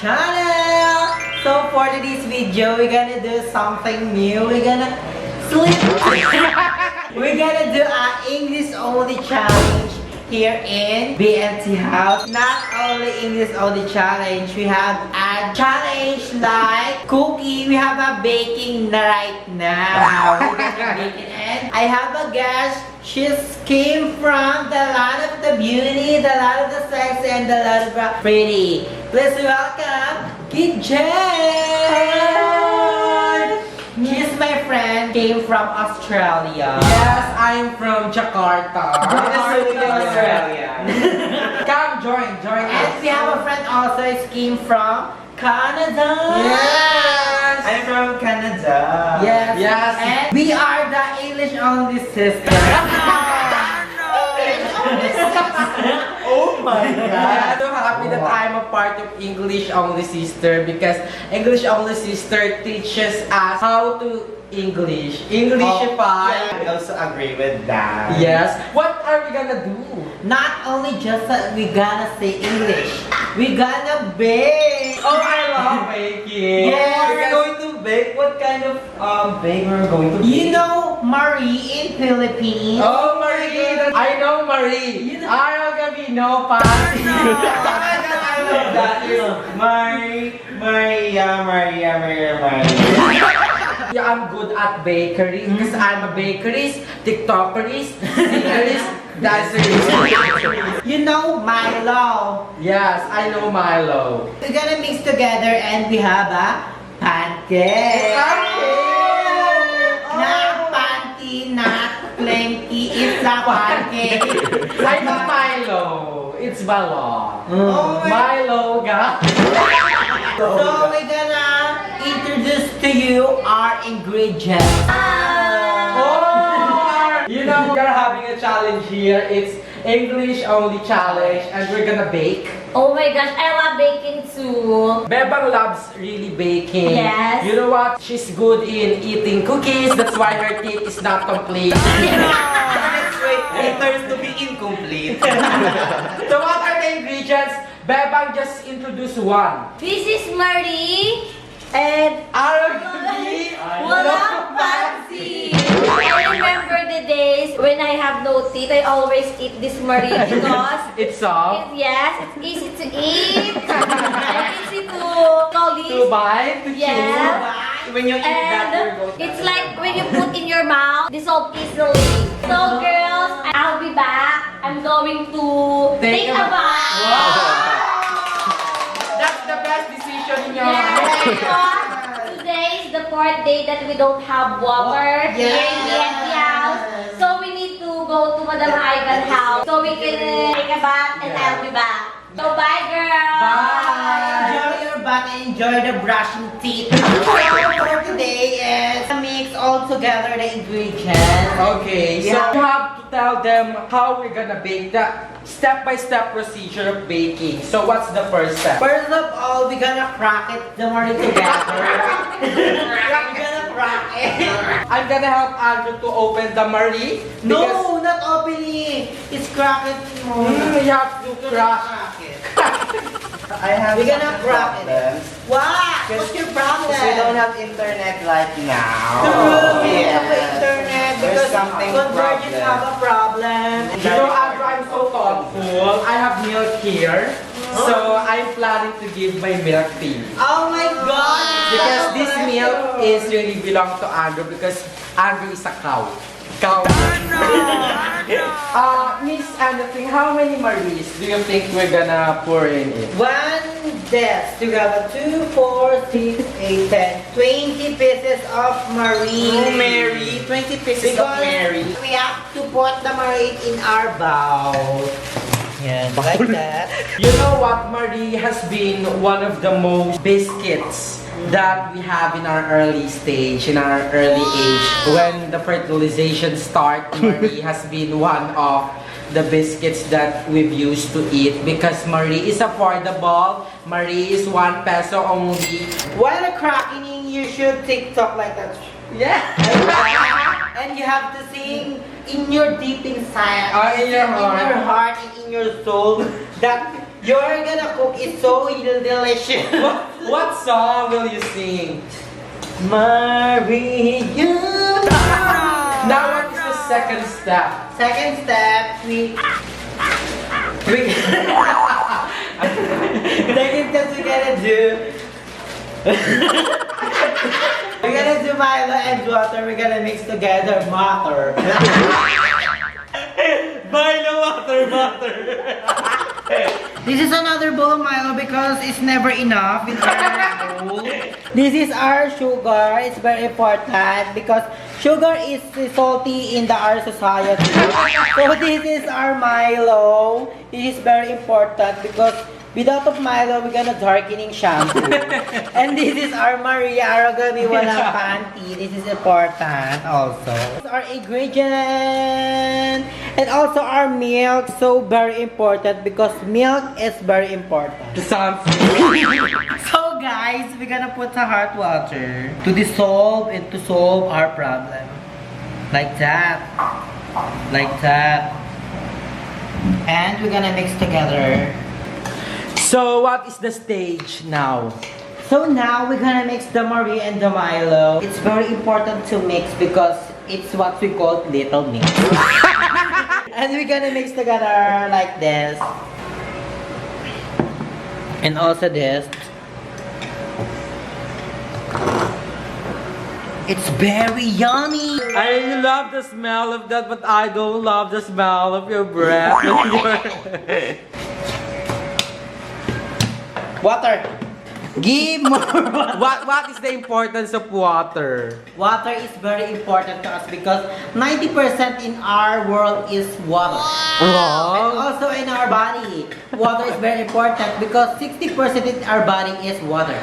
channel! So for today's video, we're gonna do something new. We're gonna we're gonna do an English only challenge here in BNT house. Not only English only challenge, we have a challenge like cooking. We have a baking right now. We're gonna bake it, and I have a guest. She came from the land of the beauty, the land of the sexy, and the land of the pretty. Please welcome Jesalyn. She's my friend, came from Australia. Yes, I'm from Jakarta. Australia. Come join us. And we have a friend also, came from Canada. Yes. I'm from Canada. Yes. Yes. And we are the English only sisters. Oh my god. I'm so happy that I'm a part of English Only Sister because English Only Sister teaches us how to English. Englishify. I also agree with that. Yes. What are we gonna do? Not only just that we gonna say English, we gonna bake. Oh, I love baking. Yes. We're going to bake. What kind of bake we're going to bake? You know Marie in Philippines? Oh, Marie. I know Marie. You know- I don't gonna be no party. I love that. Maria. Yeah, I'm good at bakery because I'm a bakerist, TikTokerist, singerist, dancerist. You know Milo. Yes, I know Milo. We're gonna mix together and we have a pancake. Not panty, not plenty, it's a pancake. I know Milo. It's Balong. Oh Milo, guys. So we're gonna introduce to you our ingredients. Oh, you know, we're having a challenge here. It's English only challenge, and we're gonna bake. Oh my gosh, I love baking too. Bebang loves really baking. Yes. You know what? She's good in eating cookies. That's why her cake is not complete. It turns to be incomplete. So what are the ingredients? Bebang just introduce one. This is Marie and Aragi. walang fancy. I remember the days when I have no teeth. I always eat this Marie because It's soft. yes, it's easy to eat. And easy to To bite, to Yes. When you eat that, you're And going to it's like when you put in your mouth, dissolve easily. So girls, I'll be back. I'm going to take a bath. That's the best decision in your Yes, life. because today is the fourth day that we don't have water here in the empty house. So we need to go to Madam Aivan's house so we can take a bath and I'll be back. So bye girls. Bye. Enjoy your bath and enjoy the brushing teeth. So for today is mix all together the ingredients. Okay, so you have to tell them how we're gonna bake, the step-by-step procedure of baking. So what's the first step? First of all, we're gonna crack it the morning together. We're gonna crack it. I'm gonna help Andrew to open the Marie. No, not opening. It's crack it more. You have to crack. I have We're gonna some crack it. problems. What? What's your problem? Because we don't have internet right now. True, we don't have Yes. internet There's because something convergence problem. have a problem. You know, Andrew, I'm so thoughtful. I have milk here. So I'm planning to give my milk to you. Oh my God! Because this milk is really belong to Andrew because Andrew is a cow. Cow. Miss Anything, how many Maries do you think we're gonna pour in it? One desk. You have a 2, 4, 6, 8, 10, 20 pieces of Marie. Oh, Mary. 20 pieces of Because Mary. we have to put the Marie in our bowl. Yeah, like that. You know what? Marie has been one of the most biscuits that we have in our early stage, in our early age. When the fertilization start, Marie has been one of the biscuits that we've used to eat because Marie is affordable. Marie is 1 peso only. While cracking, you should TikTok like that. Yeah. And you have to sing in your deep inside, In your heart. and in your soul, that You're gonna cook it so delicious. What song will you sing? Maria. Now what is the second step? Second step, we second step we gotta do. We're gonna do Milo and water. We're gonna mix together water. Milo, water. This is another bowl of Milo because it's never enough in our bowl. This is our sugar. It's very important because sugar is salty in our society. So this is our Milo. It is very important because without of Milo, we're gonna darkening shampoo. And this is our Maria Aragabi walang panty. This is important also. This is our ingredient. And also our milk, so very important because milk is very important. So guys, we're gonna put the hot water to dissolve and to solve our problem. Like that. Like that. And we're gonna mix together. So what is the stage now? So now we're gonna mix the Maria and the Milo. It's very important to mix because it's what we call little mix. And we're gonna mix together like this. And also this. It's very yummy. I love the smell of that, but I don't love the smell of your breath. Water. Give more water. What is the importance of water? Water is very important to us because 90% in our world is water. And also in our body, water is very important because 60% in our body is water.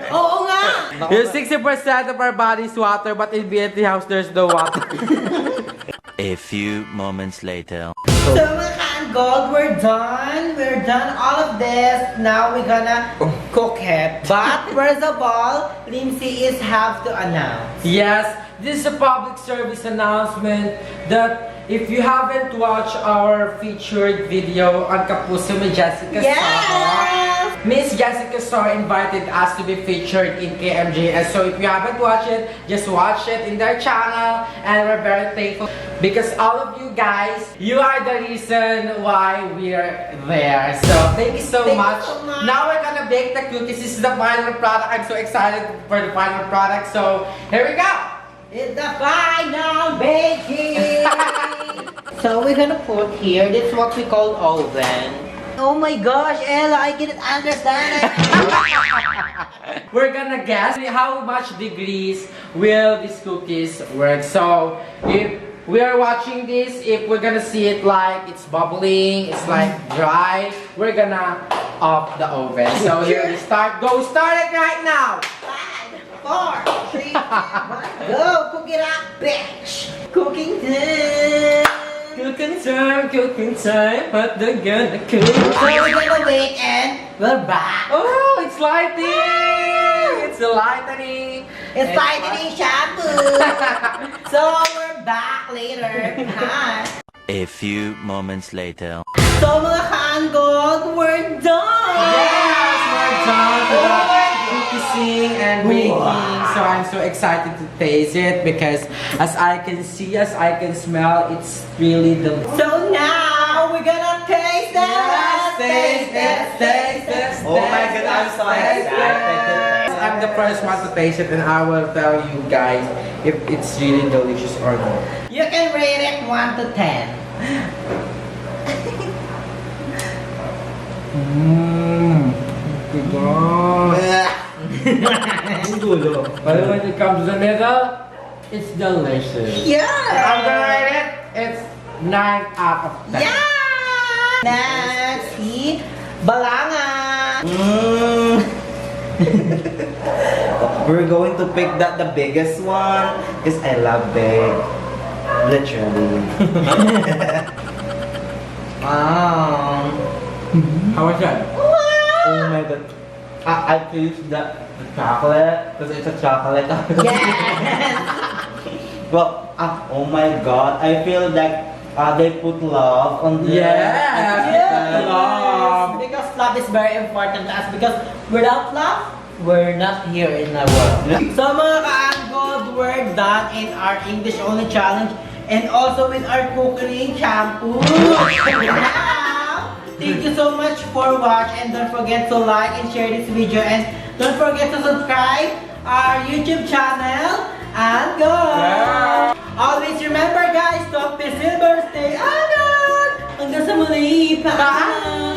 Oo nga! Yung 60% of our body is water, but in BNT house there's no water. A few moments later. So mga ka-gold, we're done. We're done all of this. Now we're gonna cook it. But first of all, Lindsay is have to announce. Yes, this is a public service announcement that if you haven't watched our featured video on Kapuso with Jessica Sara, Miss Jessica Sara invited us to be featured in KMJS. So if you haven't watched it, just watch it in their channel, and we're very thankful because all of you guys, you are the reason why we're there. So thank you so much. Now we're gonna bake the cookies. This is the final product. I'm so excited for the final product. So here we go. It's the final baking! So we're gonna put here, this is what we call oven. Oh my gosh, Ella, I didn't understand it. We're gonna guess how much degrees will these cookies work. So if we are watching this, if we're gonna see it like it's bubbling, it's like dry, we're gonna off the oven. So here we start. Go start it right now! 5, 4, 3, 2, 1, go! Cook it up, bitch! Cooking time! Cooking time, what the gonna cook? So we're gonna wait and we're back! Oh, it's lighting! It's a lightening! It's lightening shampoo! So we're back later. Hi! A few moments later. So mga ka-gold, we're done! Yes, we're done! Cooking and baking, so I'm so excited to taste it because as I can see, as I can smell, it's really delicious. So now we're gonna taste it! Taste it. Oh my God, I'm so excited. I'm the first one to taste it and I will tell you guys if it's really delicious or not. You can rate it 1 to 10. But when it comes to the middle, it's delicious. Yeah! I'm gonna rate it, it's 9 out of 10. Yeah! Next, si Balanga. We're going to pick the biggest one because I love big. Literally. Wow. How was that? Oh my God. I taste the chocolate because it's a chocolate. Yes! Well, oh my God. I feel like They put love on the Yes, because love is very important to us. Because without love, we're not here in the world. So mga ka-Anggod, we're done in our English only challenge and also with our cooking shampoo. Now, thank you so much for watching and don't forget to like and share this video and don't forget to subscribe our YouTube channel and go! Always remember guys, don't be silver, stay Anggod! Hanggang sa muli, paalam!